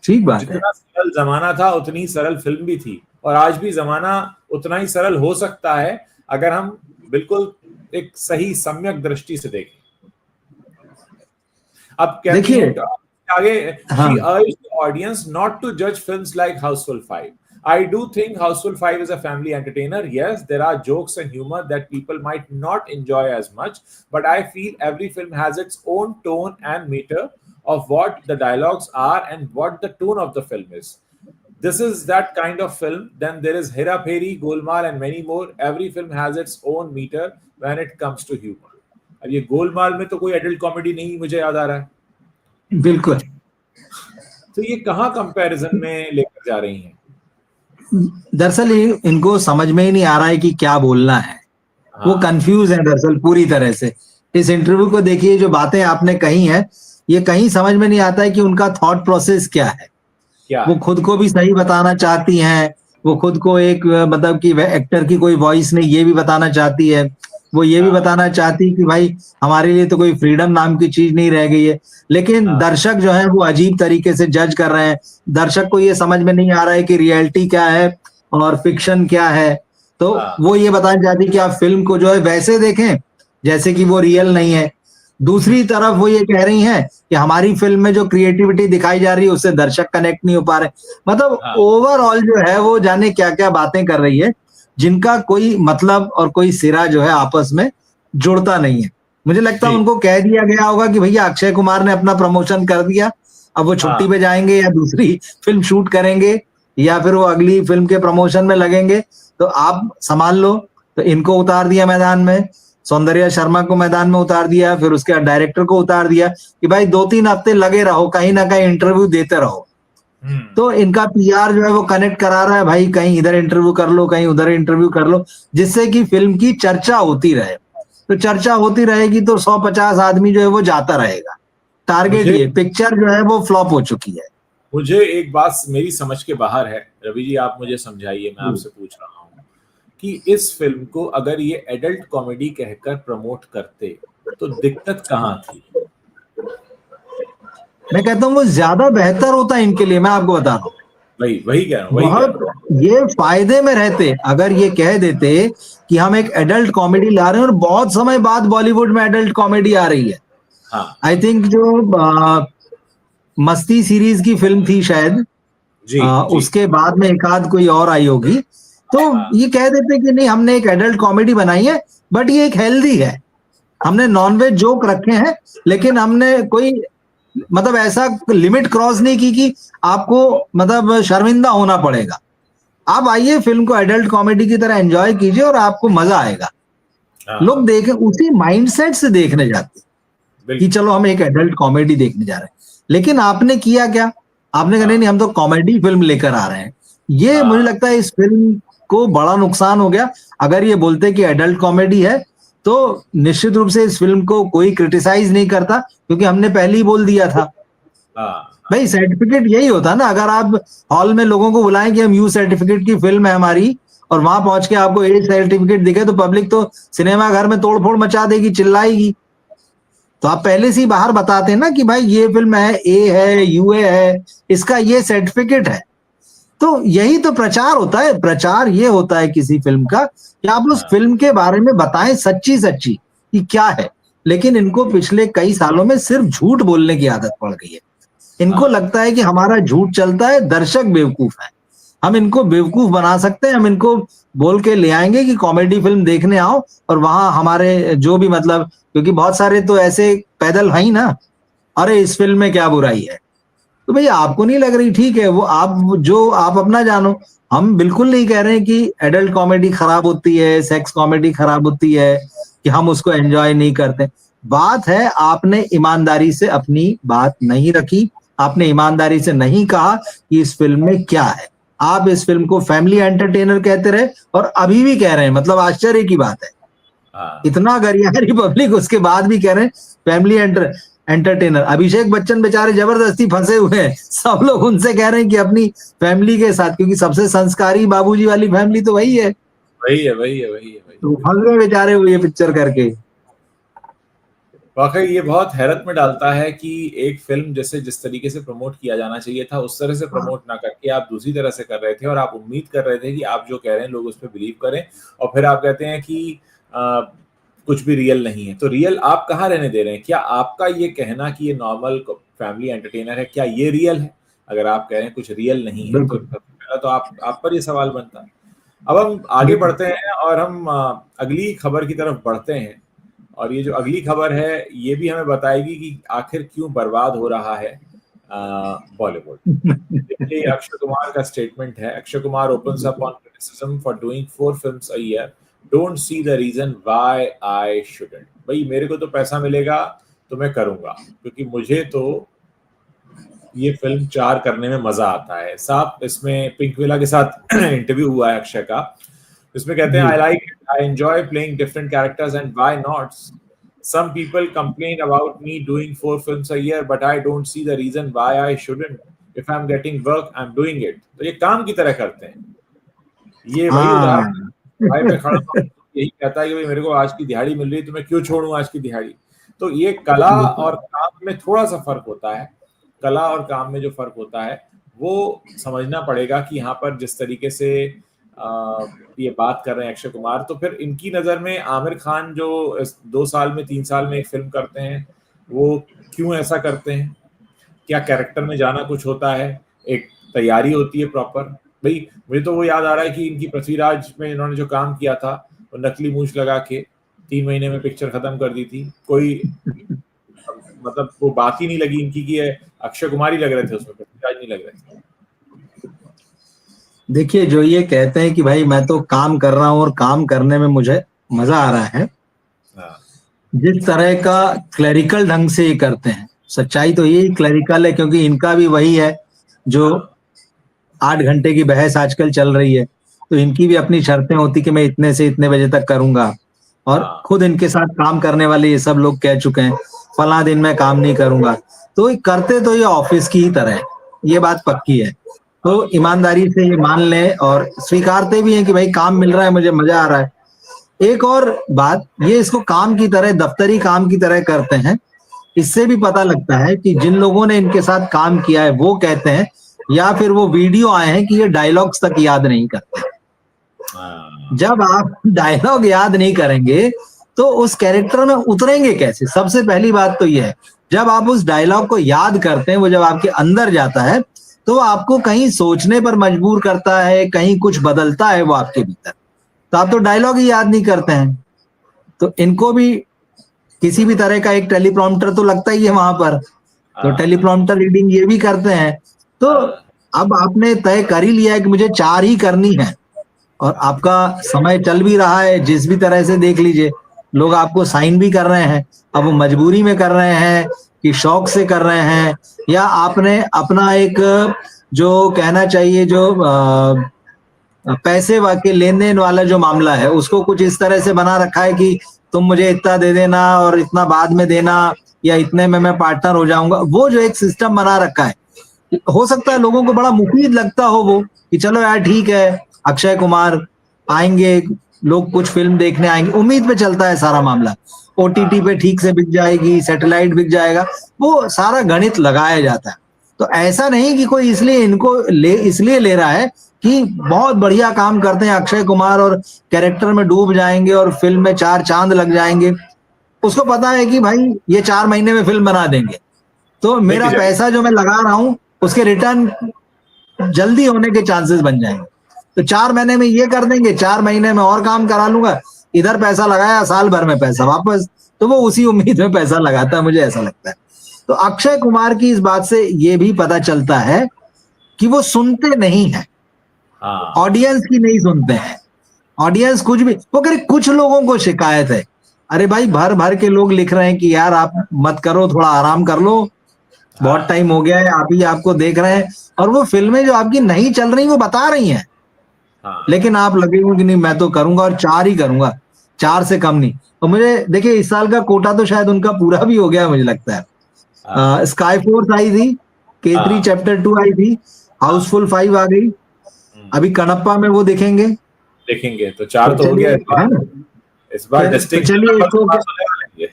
ठीक बात है। जितना सरल जमाना था उतनी सरल फिल्म भी थी, और आज भी जमाना उतना ही सरल हो सकता है अगर हम बिल्कुल एक सही सम्यक दृष्टि से देखें। अब कहती हैं आगे, she urged the audience not to judge films like Houseful 5. I do think Houseful 5 is a family entertainer. Yes, there are jokes and humor that people might not enjoy as much, but I feel every film has its own tone and meter of what the dialogues are and what the tone of the film is. This is that kind of film. Then there is Hera Pheri, Golmaal and many more. Every film has its own meter when it comes to humor. अब ये गोलमाल में तो कोई adult comedy नहीं मुझे याद आ रहा है। बिल्कुल। तो ये कहाँ कंपैरिजन में लेकर जा रही हैं? दरअसल इनको समझ में ही नहीं आ रहा है कि क्या बोलना है। वो कंफ्यूज है दरअसल पूरी तरह से। इस इंटरव्यू को देखिए, जो बातें आपने कही हैं, ये कहीं समझ में नहीं आता है कि उनका थॉट प्रोसेस क्या है। वो खुद को भी सही बताना चाहती हैं, वो खुद को एक मतलब कि एक्टर की कोई वॉइस नहीं, ये भी बताना चाहती है। वो ये भी बताना चाहती कि भाई हमारे लिए तो कोई फ्रीडम नाम की चीज नहीं रह गई है। लेकिन दर्शक जो है वो अजीब तरीके से जज कर रहे हैं। दर्शक को ये समझ में नहीं आ रहा है कि रियलिटी क्या है और फिक्शन क्या है। तो वो ये बताना चाहती कि आप फिल्म को जो है वैसे देखें जैसे कि वो रियल नहीं है। दूसरी तरफ वो ये कह रही हैं कि हमारी फिल्म में जो क्रिएटिविटी दिखाई जा रही है उससे दर्शक कनेक्ट नहीं हो पा रहे। मतलब ओवरऑल जो है वो जाने क्या क्या बातें कर रही है, जिनका कोई मतलब और कोई सिरा जो है आपस में जुड़ता नहीं है। मुझे लगता है उनको कह दिया गया होगा कि भैया अक्षय कुमार ने अपना प्रमोशन कर दिया, अब वो छुट्टी पे जाएंगे या दूसरी फिल्म शूट करेंगे या फिर वो अगली फिल्म के प्रमोशन में लगेंगे, तो आप संभाल लो। तो इनको उतार दिया मैदान में, सौंदर्या शर्मा को मैदान में उतार दिया, फिर उसके डायरेक्टर को उतार दिया कि भाई 2-3 हफ्ते लगे रहो, कहीं ना कहीं इंटरव्यू देते रहो। तो इनका पीआर जो है वो कनेक्ट करा रहा है, भाई कहीं इधर इंटरव्यू कर लो, कहीं उधर इंटरव्यू कर लो, जिससे कि फिल्म की चर्चा होती रहे। तो चर्चा होती रहेगी तो 150 आदमी जो है वो जाता रहेगा। टारगेट ये पिक्चर जो है वो फ्लॉप हो चुकी है। मुझे एक बात मेरी समझ के बाहर है, रवि जी आप मुझे समझाइए, मैं आपसे पूछ रहा हूँ कि इस फिल्म को अगर ये एडल्ट कॉमेडी कहकर प्रमोट करते तो दिक्कत कहाँ थी? मैं कहता हूँ वो ज्यादा बेहतर होता इनके लिए। मैं आपको बता रहा हूँ, वही कह रहा हूँ, बहुत ये फायदे में रहते अगर ये कह देते कि हम एक एडल्ट कॉमेडी ला रहे हैं। और बहुत समय बाद बॉलीवुड में एडल्ट कॉमेडी आ रही है। आई थिंक जो मस्ती सीरीज की फिल्म थी शायद उसके बाद में एक आध कोई और आई होगी, तो ये कह देते कि नहीं हमने एक एडल्ट कॉमेडी बनाई है, बट ये एक हेल्दी है, हमने नॉनवेज जोक रखे हैं, लेकिन हमने कोई मतलब ऐसा लिमिट क्रॉस नहीं की कि आपको मतलब शर्मिंदा होना पड़ेगा। आप आइए, फिल्म को एडल्ट कॉमेडी की तरह एंजॉय कीजिए और आपको मजा आएगा। लोग देखें, उसी माइंडसेट से देखने जाते कि चलो हम एक एडल्ट कॉमेडी देखने जा रहे हैं, लेकिन आपने किया क्या? आपने कहा नहीं हम तो कॉमेडी फिल्म लेकर आ रहे हैं। ये मुझे लगता है इस फिल्म को बड़ा नुकसान हो गया। अगर ये बोलते कि एडल्ट कॉमेडी है तो निश्चित रूप से इस फिल्म को कोई क्रिटिसाइज नहीं करता, क्योंकि हमने पहले ही बोल दिया था। भाई सर्टिफिकेट यही होता ना, अगर आप हॉल में लोगों को बुलाएं कि हम यू सर्टिफिकेट की फिल्म है हमारी, और वहां पहुंच के आपको ए सर्टिफिकेट दिखे, तो पब्लिक तो सिनेमा घर में तोड़फोड़ मचा देगी, चिल्लाएगी। तो आप पहले से ही बाहर बताते हैं ना कि भाई ये फिल्म है, ए है, यूए है, इसका ये सर्टिफिकेट है। तो यही तो प्रचार होता है। प्रचार ये होता है किसी फिल्म का कि आप उस फिल्म के बारे में बताएं सच्ची सच्ची कि क्या है। लेकिन इनको पिछले कई सालों में सिर्फ झूठ बोलने की आदत पड़ गई है। इनको लगता है कि हमारा झूठ चलता है, दर्शक बेवकूफ है, हम इनको बेवकूफ बना सकते हैं, हम इनको बोल के ले आएंगे कि कॉमेडी फिल्म देखने आओ, और वहां हमारे जो भी मतलब, क्योंकि बहुत सारे तो ऐसे पैदल भाई ना, अरे इस फिल्म में क्या बुराई है। तो भैया आपको नहीं लग रही, ठीक है, वो आप अपना जानो। हम बिल्कुल नहीं कह रहे हैं कि एडल्ट कॉमेडी खराब होती है, सेक्स कॉमेडी खराब होती है, कि हम उसको एंजॉय नहीं करते। बात है आपने ईमानदारी से अपनी बात नहीं रखी, आपने ईमानदारी से नहीं कहा कि इस फिल्म में क्या है। आप इस फिल्म को फैमिली एंटरटेनर कहते रहे और अभी भी कह रहे हैं, मतलब आश्चर्य की बात है। इतना गरियारी पब्लिक, उसके बाद भी कह रहे हैं फैमिली एंटरटेनर। अभिषेक बच्चन बेचारे जबरदस्ती फंसे हुए हैं, सब लोग उनसे कह रहे हैं कि अपनी फैमिली के साथ, क्योंकि सबसे संस्कारी बाबूजी वाली फैमिली तो वही है। तो फंस गए बेचारे हुए ये पिक्चर करके। वाकई ये बहुत हैरत में डालता है कि एक फिल्म जैसे जिस तरीके से प्रमोट किया जाना चाहिए था उस तरह से प्रमोट ना करके आप दूसरी तरह से कर रहे थे, और आप उम्मीद कर रहे थे कि आप जो कह रहे हैं लोग उस पर बिलीव करें, और फिर आप कहते हैं कि कुछ भी रियल नहीं है। तो रियल आप कहाँ रहने दे रहे हैं? क्या आपका ये कहना कि ये नॉर्मल फैमिली एंटरटेनर है, क्या ये रियल है? अगर आप कह रहे हैं कुछ रियल नहीं है तो पहला तो आप पर ये सवाल बनता है। अब हम आगे बढ़ते हैं और हम अगली खबर की तरफ बढ़ते हैं, और ये जो अगली खबर है ये भी हमें बताएगी कि आखिर क्यों बर्बाद हो रहा है बॉलीवुड। देखिए अक्षय कुमार का स्टेटमेंट है। Akshay Kumar opens up on criticism for doing 4 films a year, don't see the reason why I shouldn't. भाई मेरे को तो पैसा मिलेगा तो मैं करूंगा, क्योंकि मुझे तो ये फिल्म 4 करने में मजा आता है। साहब इसमें पिंकविला के साथ इंटरव्यू हुआ है अक्षय का, इसमें कहते हैं I enjoy playing different characters and why not? Some people complain about me doing 4 films a year, but I don't see the reason why I shouldn't. If I'm getting work, I'm doing it. तो ये काम की तरह करते हैं। ये वही उदाहरण भाई पे खड़ा यही कहता है कि भाई मेरे को आज की दिहाड़ी मिल रही है तो मैं क्यों छोड़ूं आज की दिहाड़ी। तो ये कला और काम में थोड़ा सा फर्क होता है। कला और काम में जो फर्क होता है वो समझना पड़ेगा कि यहाँ पर जिस तरीके से ये बात कर रहे हैं अक्षय कुमार, तो फिर इनकी नजर में आमिर खान जो 2 साल में 3 साल में एक फिल्म करते हैं वो क्यों ऐसा करते हैं? क्या कैरेक्टर में जाना कुछ होता है, एक तैयारी होती है प्रॉपर। भाई मुझे तो वो याद आ रहा है कि इनकी पृथ्वीराज में इन्होंने जो काम किया था वो नकली मूछ लगा के 3 महीने में पिक्चर खत्म कर दी थी। कोई मतलब वो बात ही नहीं लगी इनकी कि अक्षय कुमार ही लग रहे थे उसमें, पृथ्वीराज नहीं लग रहे थे। देखिए जो ये कहते हैं कि भाई मैं तो काम कर रहा हूं और काम करने में मुझे मजा आ रहा है, जिस तरह का क्लरिकल ढंग से ये करते हैं, सच्चाई तो यही क्लरिकल है, क्योंकि इनका भी वही है जो 8 घंटे की बहस आजकल चल रही है। तो इनकी भी अपनी शर्तें होती कि मैं इतने से इतने बजे तक करूंगा, और खुद इनके साथ काम करने वाले ये सब लोग कह चुके हैं फला दिन मैं काम नहीं करूंगा। तो करते तो ये ऑफिस की ही तरह है, ये बात पक्की है। तो ईमानदारी से ये मान लें और स्वीकारते भी हैं कि भाई काम मिल रहा है, मुझे मजा आ रहा है। एक और बात, ये इसको काम की तरह, दफ्तरी काम की तरह करते हैं। इससे भी पता लगता है कि जिन लोगों ने इनके साथ काम किया है वो कहते हैं, या फिर वो वीडियो आए हैं कि ये डायलॉग्स तक याद नहीं करते। जब आप डायलॉग याद नहीं करेंगे तो उस कैरेक्टर में उतरेंगे कैसे? सबसे पहली बात तो ये है, जब आप उस डायलॉग को याद करते हैं, वो जब आपके अंदर जाता है तो आपको कहीं सोचने पर मजबूर करता है, कहीं कुछ बदलता है वो आपके भीतर। तो आप तो डायलॉग ही याद नहीं करते हैं। तो इनको भी किसी भी तरह का एक टेलीप्रॉम्प्टर तो लगता ही है वहां पर, तो टेलीप्रॉम्प्टर रीडिंग ये भी करते हैं। तो अब आपने तय कर ही लिया है कि मुझे 4 ही करनी है, और आपका समय चल भी रहा है, जिस भी तरह से देख लीजिए, लोग आपको साइन भी कर रहे हैं। अब वो मजबूरी में कर रहे हैं कि शौक से कर रहे हैं, या आपने अपना एक जो कहना चाहिए जो पैसे के लेन देन वाला जो मामला है उसको कुछ इस तरह से बना रखा है कि तुम मुझे इतना दे देना और इतना बाद में देना, या इतने में मैं पार्टनर हो जाऊंगा। वो जो एक सिस्टम बना रखा है, हो सकता है लोगों को बड़ा मुफीद लगता हो वो, कि चलो यार ठीक है, अक्षय कुमार आएंगे, लोग कुछ फिल्म देखने आएंगे, उम्मीद पे चलता है सारा मामला। ओटीटी पे ठीक से बिक जाएगी, सैटेलाइट बिक जाएगा, वो सारा गणित लगाया जाता है। तो ऐसा नहीं कि कोई इसलिए इनको इसलिए ले रहा है कि बहुत बढ़िया काम करते हैं अक्षय कुमार और कैरेक्टर में डूब जाएंगे और फिल्म में 4 चांद लग जाएंगे। उसको पता है कि भाई ये 4 महीने में फिल्म बना देंगे, तो मेरा पैसा जो मैं लगा रहा हूं उसके रिटर्न जल्दी होने के चांसेस बन जाएंगे। तो 4 महीने में ये कर देंगे, 4 महीने में और काम करा लूंगा, इधर पैसा लगाया, साल भर में पैसा वापस। तो वो उसी उम्मीद में पैसा लगाता है, मुझे ऐसा लगता है। तो अक्षय कुमार की इस बात से ये भी पता चलता है कि वो सुनते नहीं है, ऑडियंस की नहीं सुनते हैं। ऑडियंस कुछ भी वो करे, कुछ लोगों को शिकायत है, अरे भाई भर भर के लोग लिख रहे हैं कि यार आप मत करो, थोड़ा आराम कर लो, बहुत टाइम हो गया है, आप ही आपको देख रहे हैं, और वो फिल्में जो आपकी नहीं चल रही वो बता रही हैं, लेकिन आप लगे हो कि नहीं मैं तो करूंगा और 4 ही करूंगा, 4 से कम नहीं। और मुझे देखिए इस साल का कोटा तो शायद उनका पूरा भी हो गया मुझे लगता है। स्काई फोर्स आई थी, K3 चैप्टर 2 आई थी, हाउसफुल 5 आ गई, अभी कनप्पा में वो देखेंगे तो 4 तो हो गया इस बार। चलिए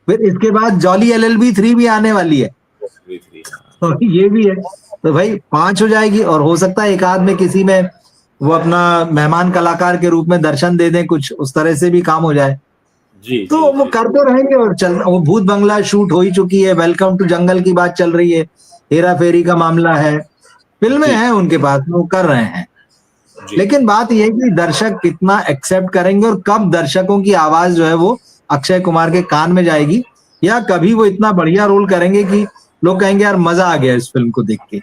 फिर इसके बाद जॉली LLB 3 भी आने वाली है, तो ये भी है, तो भाई 5 हो जाएगी। और हो सकता है एक आध में किसी में वो अपना मेहमान कलाकार के रूप में दर्शन दे दें, कुछ उस तरह से भी काम हो जाए जी, तो वो करते रहेंगे। और चल वो भूत बंगला शूट हो ही चुकी है, वेलकम टू जंगल की बात चल रही है, हेरा फेरी का मामला है, फिल्में हैं उनके पास, वो कर रहे हैं। लेकिन बात यह है कि दर्शक कितना एक्सेप्ट करेंगे और कब दर्शकों की आवाज जो है वो अक्षय कुमार के कान में जाएगी, या कभी वो इतना बढ़िया रोल करेंगे कि लोग कहेंगे यार मजा आ गया इस फिल्म को देख के।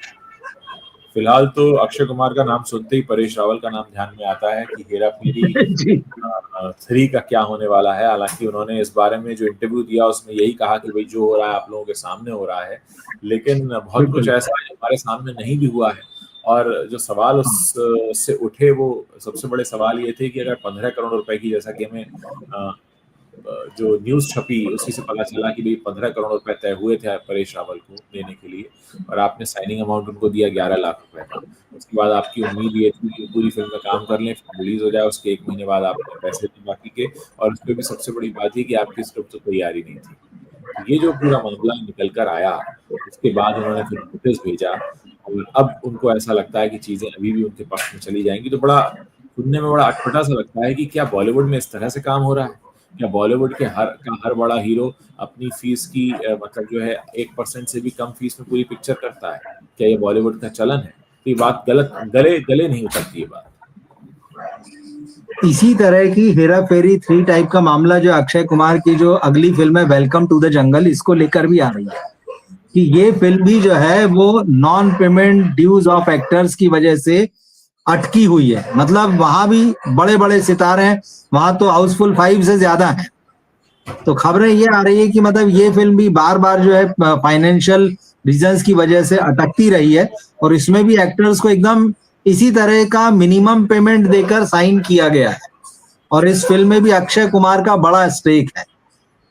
फिलहाल तो अक्षय कुमार का नाम सुनते ही परेश रावल का नाम ध्यान में आता है कि हेरा फेरी 3 का क्या होने वाला है। हालांकि उन्होंने इस बारे में जो इंटरव्यू दिया उसमें यही कहा कि भाई जो हो रहा है आप लोगों के सामने हो रहा है, लेकिन बहुत कुछ ऐसा है हमारे सामने नहीं भी हुआ है। और जो सवाल उससे उठे वो सबसे बड़े सवाल ये थे कि अगर 15 करोड़ रुपए की, जैसा कि हमें जो न्यूज छपी उसी से पता चला कि भाई 15 करोड़ रुपए तय हुए थे परेश रावल को देने के लिए, और आपने साइनिंग अमाउंट उनको दिया 11 लाख रुपए का। उसके बाद आपकी उम्मीद ये थी कि पूरी फिल्म का काम कर लें, रिलीज हो जाए, उसके 1 महीने बाद आपने पैसे दें बाकी के, और उसमें भी सबसे बड़ी बात है कि आपकी स्क्रिप्ट तो तैयारी नहीं थी। ये जो पूरा मामला निकल कर आया, उसके बाद उन्होंने फिर नोटिस भेजा, और अब उनको ऐसा लगता है कि चीजें अभी भी उनके पक्ष में चली जाएंगी। तो बड़ा सुनने में बड़ा अटपटा सा लगता है कि क्या बॉलीवुड में इस तरह से काम हो रहा है? क्या बॉलीवुड के हर बड़ा हीरो अपनी फीस की मतलब जो है 1% से भी कम फीस में पूरी पिक्चर करता है? क्या ये बॉलीवुड का चलन है? तो ये बात गलत, गले नहीं उतरती ये बात। इसी तरह की हेरा फेरी 3 टाइप का मामला जो अक्षय कुमार की जो अगली फिल्म है वेलकम टू द जंगल, इसको लेकर भी आ रही है कि ये फिल्म भी जो है वो non payment dues of actors की वजह से अटकी हुई है। मतलब वहां भी बड़े बड़े सितारे हैं, वहां तो हाउसफुल 5 से ज्यादा है। तो खबरें ये आ रही है कि मतलब ये फिल्म भी बार बार जो है फाइनेंशियल रीजंस की वजह से अटकती रही है, और इसमें भी एक्टर्स को एकदम इसी तरह का मिनिमम पेमेंट देकर साइन किया गया है, और इस फिल्म में भी अक्षय कुमार का बड़ा स्टेक है।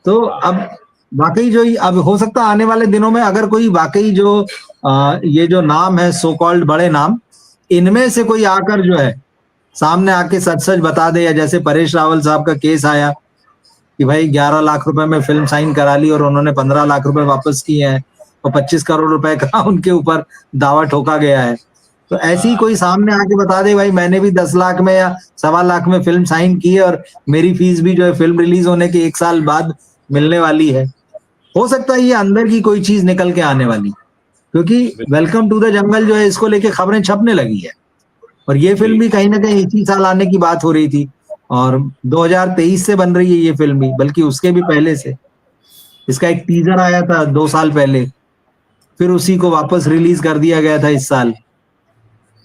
तो अब वाकई जो अब हो सकता है आने वाले दिनों में अगर कोई वाकई जो ये जो नाम है सो कॉल्ड बड़े नाम, इनमें से कोई आकर जो है सामने आके सच सच बता दे, या जैसे परेश रावल साहब का केस आया कि भाई 11 लाख रुपए में फिल्म साइन करा ली और उन्होंने 15 लाख रुपए वापस किए हैं, और 25 करोड़ रुपए का उनके ऊपर दावा ठोका गया है। तो ऐसी कोई सामने आके बता दे भाई मैंने भी 10 लाख में या 1.25 लाख में फिल्म साइन की है, और मेरी फीस भी जो है फिल्म रिलीज होने के 1 साल बाद मिलने वाली है। हो सकता है ये अंदर की कोई चीज निकल के आने वाली, क्योंकि वेलकम टू द जंगल जो है इसको लेके खबरें छपने लगी है, और ये फिल्म भी कहीं ना कहीं इसी साल आने की बात हो रही थी, और 2023 से बन रही है ये फिल्म भी, बल्कि उसके भी पहले से। इसका एक टीजर आया था 2 साल पहले, फिर उसी को वापस रिलीज कर दिया गया था इस साल।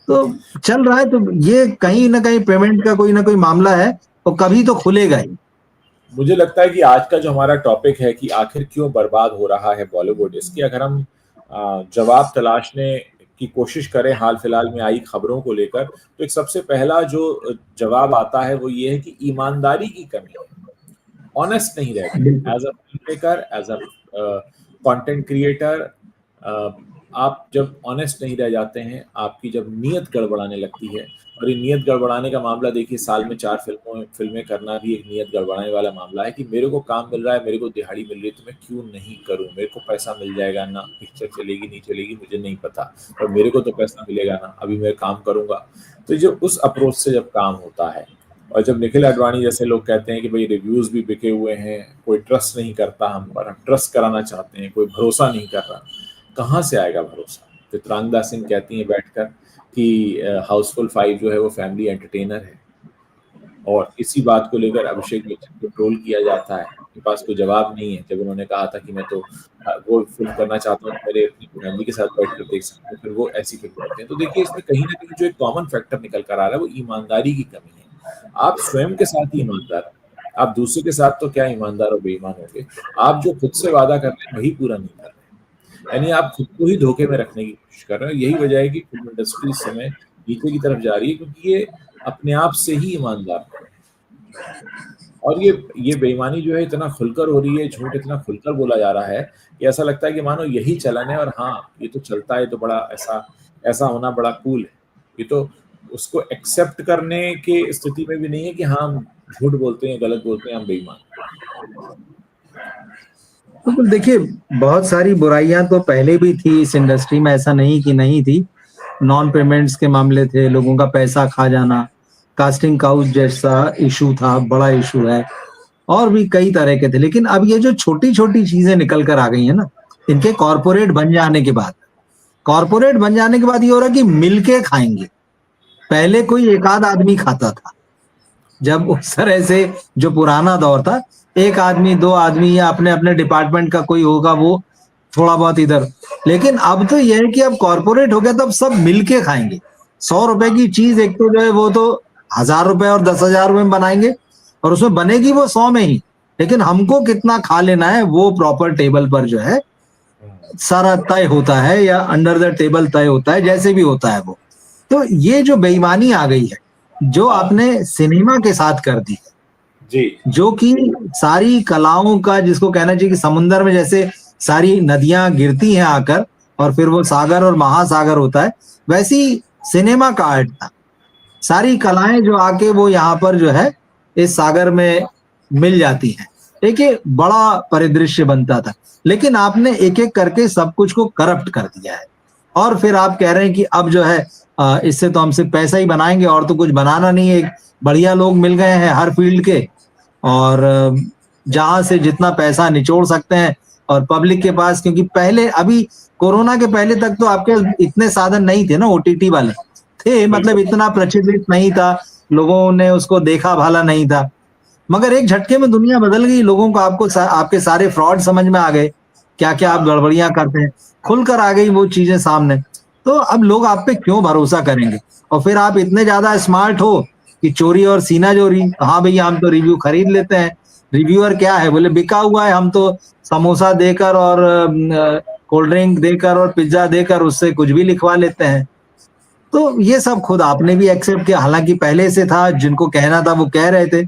तो चल रहा है, तो ये कहीं ना कहीं पेमेंट का कोई ना कोई मामला है, और कभी तो खुलेगा ही। मुझे लगता है कि आज का जो हमारा टॉपिक है कि आखिर क्यों बर्बाद हो रहा है बॉलीवुड, इसकी अगर हम जवाब तलाशने की कोशिश करें हाल फिलहाल में आई खबरों को लेकर, तो एक सबसे पहला जो जवाब आता है वो ये है कि ईमानदारी की कमी है। ऑनेस्ट नहीं रहते बिल्कुल। As a film maker, as a content creator. आप जब ऑनेस्ट नहीं रह जाते हैं, आपकी जब नीयत गड़बड़ाने लगती है, और ये नीयत गड़बड़ाने का मामला देखिए, साल में 4 फिल्में करना भी एक नीयत गड़बड़ाने वाला मामला है कि मेरे को काम मिल रहा है, मेरे को दिहाड़ी मिल रही है, तो मैं क्यों नहीं करूं? मेरे को पैसा मिल जाएगा ना, पिक्चर चलेगी नहीं चलेगी मुझे नहीं पता, और मेरे को तो पैसा मिलेगा ना, अभी मैं काम करूंगा। तो जो उस अप्रोच से जब काम होता है, और जब निखिल आडवाणी जैसे लोग कहते हैं कि भाई रिव्यूज भी बिके हुए हैं, कोई ट्रस्ट नहीं करता हम पर, हम ट्रस्ट कराना चाहते हैं, कोई भरोसा नहीं कर रहा, कहाँ से आएगा भरोसा? चित्रांगदा सिंह कहती हैं बैठकर कि हाउसफुल 5 जो है वो फैमिली एंटरटेनर है, और इसी बात को लेकर अभिषेक बच्चन को ट्रोल किया जाता है। उनके पास कोई जवाब नहीं है, जब उन्होंने कहा था कि मैं तो वो फिल्म करना चाहता हूँ मेरे अपनी फैमिली के साथ बैठकर देख सकते हैं, फिर वो ऐसी फिल्म करते हैं। तो देखिए, इसमें कहीं ना कहीं जो एक कॉमन फैक्टर निकल कर आ रहा है वो ईमानदारी की कमी है। आप स्वयं के साथ ही ईमानदार हैं, आप दूसरे के साथ तो क्या ईमानदार और बेईमान होंगे? आप जो खुद से वादा कर रहे हैं वही पूरा नहीं कर रहे हैं, यानी आप खुद को ही धोखे में रखने की कोशिश कर रहे हैं। यही वजह है कि फिल्म इंडस्ट्री इस समय नीचे की तरफ जा रही है, क्योंकि ये अपने आप से ही ईमानदार है। और ये बेईमानी जो है इतना खुलकर हो रही है, झूठ इतना खुलकर बोला जा रहा है कि ऐसा लगता है कि मानो यही चलन है, और हाँ ये तो चलता है, तो बड़ा ऐसा ऐसा होना बड़ा कूल है। ये तो उसको एक्सेप्ट करने की स्थिति में भी नहीं है कि हाँ हम झूठ बोलते हैं, गलत बोलते हैं, हम बेईमान। तो देखिए, बहुत सारी बुराइयां तो पहले भी थी इस इंडस्ट्री में, ऐसा नहीं कि नहीं थी। नॉन पेमेंट्स के मामले थे, लोगों का पैसा खा जाना, कास्टिंग काउच जैसा इशू था, बड़ा इशू है, और भी कई तरह के थे। लेकिन अब ये जो छोटी छोटी चीजें निकल कर आ गई है ना, इनके कॉर्पोरेट बन जाने के बाद, ये हो रहा है कि मिलके खाएंगे। पहले कोई एक आध आदमी खाता था, जब उस तरह से जो पुराना दौर था, एक आदमी दो आदमी या अपने अपने डिपार्टमेंट का कोई होगा वो थोड़ा बहुत इधर। लेकिन अब तो यह है कि अब कॉर्पोरेट हो गया तो अब सब मिलके खाएंगे। 100 रुपए की चीज एक तो जो है वो तो 1000 रुपए और 10,000 रुपए में बनाएंगे, और उसमें बनेगी वो 100 में ही, लेकिन हमको कितना खा लेना है वो प्रॉपर टेबल पर जो है सारा तय होता है, या अंडर द टेबल तय होता है, जैसे भी होता है वो। तो ये जो बेईमानी आ गई है, जो आपने सिनेमा के साथ कर दी है, जी, जो कि सारी कलाओं का, जिसको कहना चाहिए कि समुंदर में जैसे सारी नदियां गिरती हैं आकर और फिर वो सागर और महासागर होता है, वैसी सिनेमा का आर्ट था। सारी कलाएं जो आके वो यहाँ पर जो है इस सागर में मिल जाती हैं, एक एक बड़ा परिदृश्य बनता था। लेकिन आपने एक एक करके सब कुछ को करप्ट कर दिया है, और फिर आप कह रहे हैं कि अब जो है इससे तो हम सिर्फ पैसा ही बनाएंगे और तो कुछ बनाना नहीं है। बढ़िया लोग मिल गए हैं हर फील्ड के, और जहां से जितना पैसा निचोड़ सकते हैं, और पब्लिक के पास, क्योंकि पहले, अभी कोरोना के पहले तक तो आपके इतने साधन नहीं थे ना, ओटीटी वाले थे, मतलब इतना प्रचलित नहीं था, लोगों ने उसको देखा भाला नहीं था। मगर एक झटके में दुनिया बदल गई, लोगों को आपके सारे फ्रॉड समझ में आ गए, क्या क्या आप गड़बड़ियां करते हैं, खुलकर आ गई वो चीजें सामने। तो अब लोग आप पे क्यों भरोसा करेंगे? और फिर आप इतने ज्यादा स्मार्ट हो कि चोरी और सीना चोरी, हाँ भैया हम तो रिव्यू खरीद लेते हैं। रिव्यूअर क्या है, बोले बिका हुआ है, हम तो समोसा देकर और कोल्ड ड्रिंक देकर और पिज्जा देकर उससे कुछ भी लिखवा लेते हैं। तो ये सब खुद आपने भी एक्सेप्ट किया, हालांकि पहले से था, जिनको कहना था वो कह रहे थे,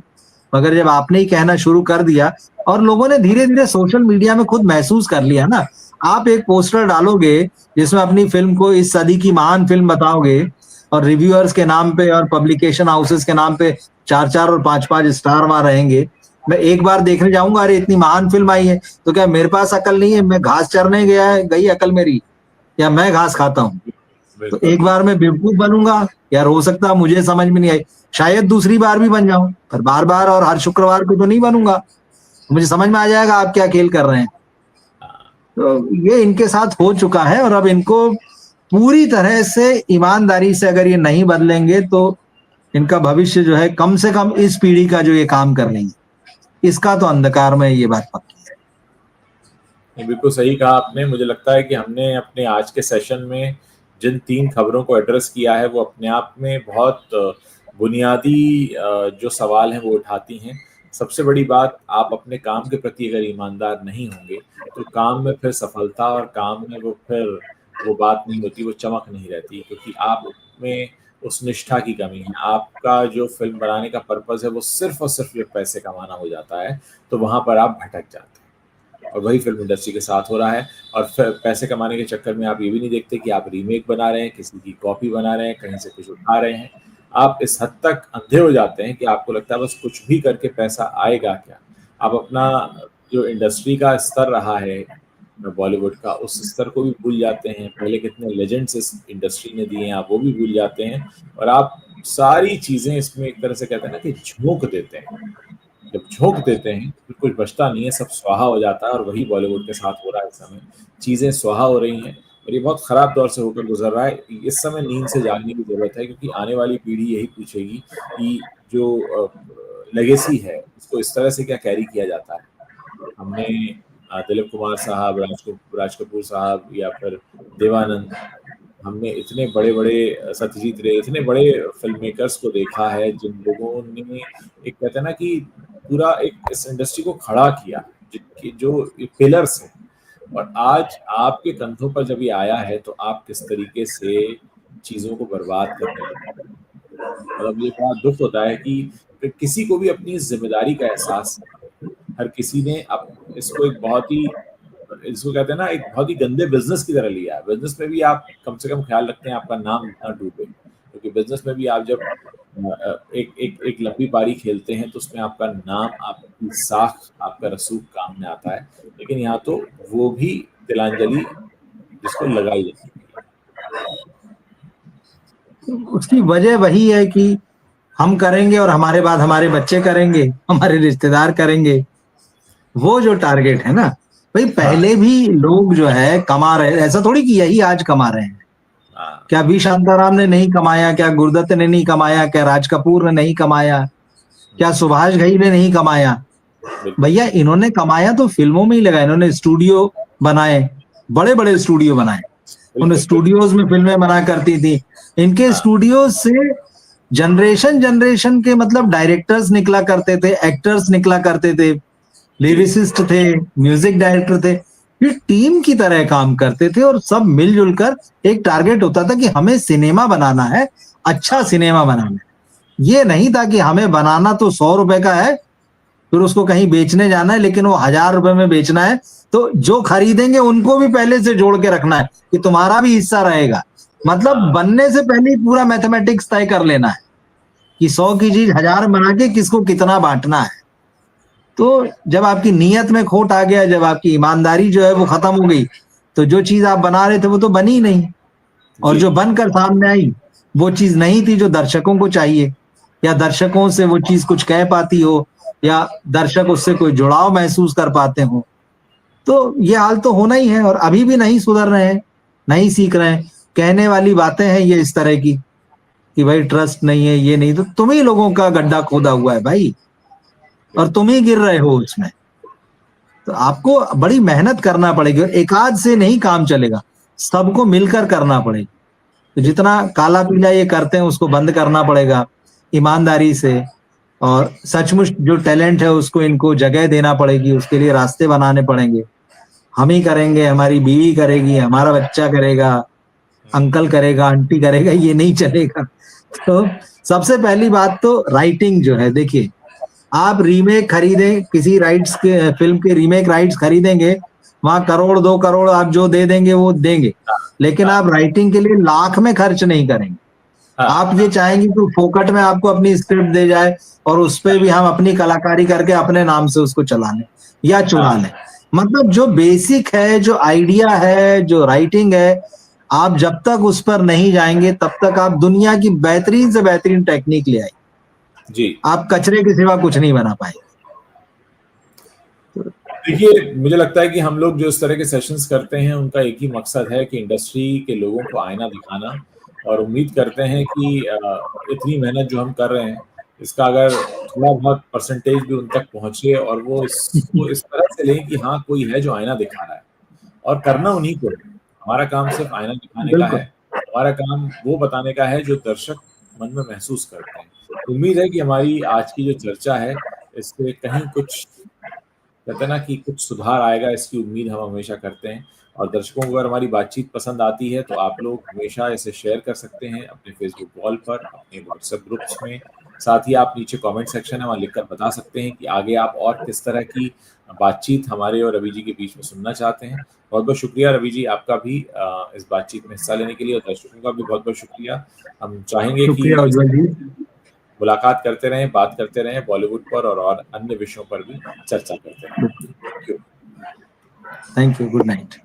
मगर जब आपने ही कहना शुरू कर दिया और लोगों ने धीरे धीरे सोशल मीडिया में खुद महसूस कर लिया ना। आप एक पोस्टर डालोगे जिसमें अपनी फिल्म को इस सदी की महान फिल्म बताओगे, और रिव्यूअर्स के नाम पे और पब्लिकेशन हाउसेस के नाम पे 4-4 और 5-5 स्टार वहां रहेंगे। मैं एक बार देखने जाऊंगा, अरे इतनी महान फिल्म आई है, तो क्या मेरे पास अकल नहीं है? मैं घास चरने गया है, गई अकल मेरी, या मैं घास खाता हूँ? तो एक बार मैं बेवकूफ बनूंगा यार, हो सकता है मुझे समझ में नहीं आई, शायद दूसरी बार भी बन जाऊं, पर बार बार और हर शुक्रवार को तो नहीं बनूंगा। मुझे समझ में आ जाएगा आप क्या खेल कर रहे हैं। तो ये इनके साथ हो चुका है, और अब इनको पूरी तरह से ईमानदारी से अगर ये नहीं बदलेंगे तो इनका भविष्य जो है, कम से कम इस पीढ़ी का जो ये काम कर रही है, इसका तो अंधकार में, ये बात पक्की है। बिल्कुल सही कहा आपने। मुझे लगता है कि हमने अपने आज के सेशन में जिन 3 खबरों को एड्रेस किया है वो अपने आप में बहुत बुनियादी जो सवाल हैं वो उठाती हैं। सबसे बड़ी बात, आप अपने काम के प्रति अगर ईमानदार नहीं होंगे तो काम में फिर सफलता और काम में वो बात नहीं होती, वो चमक नहीं रहती, क्योंकि आप में उस निष्ठा की कमी है। आपका जो फ़िल्म बनाने का पर्पज़ है वो सिर्फ़ और सिर्फ़ ये पैसे कमाना हो जाता है, तो वहाँ पर आप भटक जाते हैं। और वही फ़िल्म इंडस्ट्री के साथ हो रहा है। और फिर पैसे कमाने के चक्कर में आप ये भी नहीं देखते कि आप रीमेक बना रहे हैं, किसी की कॉपी बना रहे हैं, कहीं से कुछ उठा रहे हैं। आप इस हद तक अंधे हो जाते हैं कि आपको लगता है बस कुछ भी करके पैसा आएगा क्या? आप अपना जो इंडस्ट्री का स्तर रहा है बॉलीवुड का, उस स्तर को भी भूल जाते हैं। पहले कितने लेजेंड्स इस इंडस्ट्री ने दिए हैं, आप वो भी भूल जाते हैं और आप सारी चीज़ें इसमें एक तरह से कहते हैं ना कि झोंक देते हैं। जब झोंक देते हैं तो फिर कुछ बचता नहीं है, सब स्वाहा हो जाता है और वही बॉलीवुड के साथ हो रहा है इस समय। चीज़ें स्वाहा हो रही हैं और ये बहुत ख़राब दौर से होकर गुज़र रहा है। इस समय नींद से जागने की ज़रूरत है, क्योंकि आने वाली पीढ़ी यही पूछेगी कि जो लेगेसी है, उसको इस तरह से क्या कैरी किया जाता है। हमने दिलीप कुमार साहब, राज कपूर साहब या फिर देवानंद, हमने इतने बड़े-बड़े सत्यजीत रे, इतने बड़े फ़िल्म मेकर्स को देखा है जिन लोगों ने एक कहते हैं ना कि पूरा एक इस इंडस्ट्री को खड़ा किया, जिनके जो पिलर्स हैं। और आज आपके कंधों पर जब ये आया है तो आप किस तरीके से चीज़ों को बर्बाद करने लगे। मतलब ये बड़ा दुःख होता है कि किसी को भी अपनी ज़िम्मेदारी का एहसास नहीं है। हर किसी ने अब इसको एक बहुत ही, इसको कहते हैं ना, एक बहुत ही गंदे बिज़नेस की तरह लिया है। बिज़नेस में भी आप कम से कम ख़्याल रखते हैं आपका नाम ना डूबे, क्योंकि बिज़नेस में भी आप जब एक लंबी पारी खेलते हैं तो उसमें आपका नाम, आपकी साख, आपका रसूख काम में आता है। लेकिन यहाँ तो वो भी तिलांजलि जिसको लगाई जा सकती उसकी वजह वही है कि हम करेंगे और हमारे बाद हमारे बच्चे करेंगे, हमारे रिश्तेदार करेंगे। वो जो टारगेट है ना भाई, है। पहले भी लोग जो है कमा रहे, ऐसा थोड़ी कि यही आज कमा रहे हैं। हाँ, क्या वी शांताराम ने नहीं कमाया? क्या गुरुदत्त ने नहीं कमाया? क्या राज कपूर ने नहीं कमाया? क्या सुभाष घई ने नहीं कमाया? बिल्कुल, भैया इन्होंने कमाया तो फिल्मों में ही लगा। इन्होंने स्टूडियो बनाए, बड़े बड़े स्टूडियो बनाए। उन बिल्कुल, बिल्कुल। स्टूडियोज में फिल्में बना करती थी। इनके हाँ, स्टूडियो से जनरेशन जनरेशन के मतलब डायरेक्टर्स निकला करते थे, एक्टर्स निकला करते थे, जी, लिरिसिस्ट थे, म्यूजिक डायरेक्टर थे। ये टीम की तरह काम करते थे और सब मिलजुल कर एक टारगेट होता था कि हमें सिनेमा बनाना है, अच्छा हाँ, सिनेमा बनाना है। ये नहीं था कि हमें बनाना तो 100 रुपए का है, फिर उसको कहीं बेचने जाना है, लेकिन वो 1000 रुपए में बेचना है, तो जो खरीदेंगे उनको भी पहले से जोड़ के रखना है कि तुम्हारा भी हिस्सा रहेगा। मतलब हाँ, बनने से पहले ही पूरा मैथमेटिक्स तय कर लेना है कि 100 की चीज 1000 बना के किसको कितना बांटना है। तो जब आपकी नीयत में खोट आ गया, जब आपकी ईमानदारी जो है वो खत्म हो गई, तो जो चीज आप बना रहे थे वो तो बनी नहीं, और जी, जो बनकर सामने आई वो चीज नहीं थी जो दर्शकों को चाहिए, या दर्शकों से वो चीज कुछ कह पाती हो, या दर्शक उससे कोई जुड़ाव महसूस कर पाते हो। तो ये हाल तो होना ही है, और अभी भी नहीं सुधर रहे हैं, नहीं सीख रहे हैं। कहने वाली बातें हैं ये इस तरह की कि भाई ट्रस्ट नहीं है, ये नहीं, तो तुम ही लोगों का गड्ढा खोदा हुआ है भाई, और तुम ही गिर रहे हो उसमें। तो आपको बड़ी मेहनत करना पड़ेगी, और एकाध से नहीं काम चलेगा, सबको मिलकर करना पड़ेगा। तो जितना काला पीला ये करते हैं उसको बंद करना पड़ेगा ईमानदारी से, और सचमुच जो टैलेंट है उसको इनको जगह देना पड़ेगी, उसके लिए रास्ते बनाने पड़ेंगे। हम ही करेंगे, हमारी बीवी करेगी, हमारा बच्चा करेगा, अंकल करेगा, आंटी करेगा, ये नहीं चलेगा। तो सबसे पहली बात तो राइटिंग जो है, देखिए आप रीमेक खरीदें, किसी राइट्स के फिल्म के रीमेक राइट्स खरीदेंगे, वहां करोड़ 2 करोड़ आप जो दे देंगे वो देंगे, लेकिन हाँ, आप राइटिंग के लिए लाख में खर्च नहीं करेंगे। हाँ, आप ये चाहेंगे कि फोकट में आपको अपनी स्क्रिप्ट दे जाए और उस पे भी हम अपनी कलाकारी करके अपने नाम से उसको चला लें या चुरा हाँ, लें। मतलब जो बेसिक है, जो आइडिया है, जो राइटिंग है, आप जब तक उस पर नहीं जाएंगे तब तक आप दुनिया की बेहतरीन से बेहतरीन टेक्निक ले आए, जी। आप कचरे के सिवा कुछ नहीं बना पाएंगे। देखिए, मुझे लगता है कि हम लोग जो इस तरह के सेशंस करते हैं उनका एक ही मकसद है कि इंडस्ट्री के लोगों को आईना दिखाना, और उम्मीद करते हैं कि इतनी मेहनत जो हम कर रहे हैं इसका अगर थोड़ा बहुत परसेंटेज भी उन तक पहुंचे और वो इसको इस तरह से लें कि हाँ, कोई है जो आईना दिखा रहा है, और करना उन्हीं को है। हमारा काम सिर्फ आईना दिखाने का बिल्कुल। है। हमारा काम वो बताने का है जो दर्शक मन में महसूस करते हैं। उम्मीद है कि हमारी आज की जो चर्चा है इससे कहीं कुछ कहते हैं ना कि कुछ सुधार आएगा, इसकी उम्मीद हम हमेशा करते हैं। और दर्शकों को अगर हमारी बातचीत पसंद आती है तो आप लोग हमेशा इसे शेयर कर सकते हैं अपने फेसबुक वॉल पर, अपने व्हाट्सएप ग्रुप्स में। साथ ही आप नीचे कमेंट सेक्शन है वहाँ लिखकर बता सकते हैं कि आगे आप और किस तरह की बातचीत हमारे और रवि जी के बीच में सुनना चाहते हैं। बहुत बहुत शुक्रिया रवि जी आपका भी इस बातचीत में हिस्सा लेने के लिए, और दर्शकों का भी बहुत बहुत शुक्रिया। हम चाहेंगे कि शुक्रिया उज्जवल जी। मुलाकात करते रहें, बात करते रहें बॉलीवुड पर और अन्य विषयों पर भी चर्चा करते रहें। Thank you. Thank you, good night.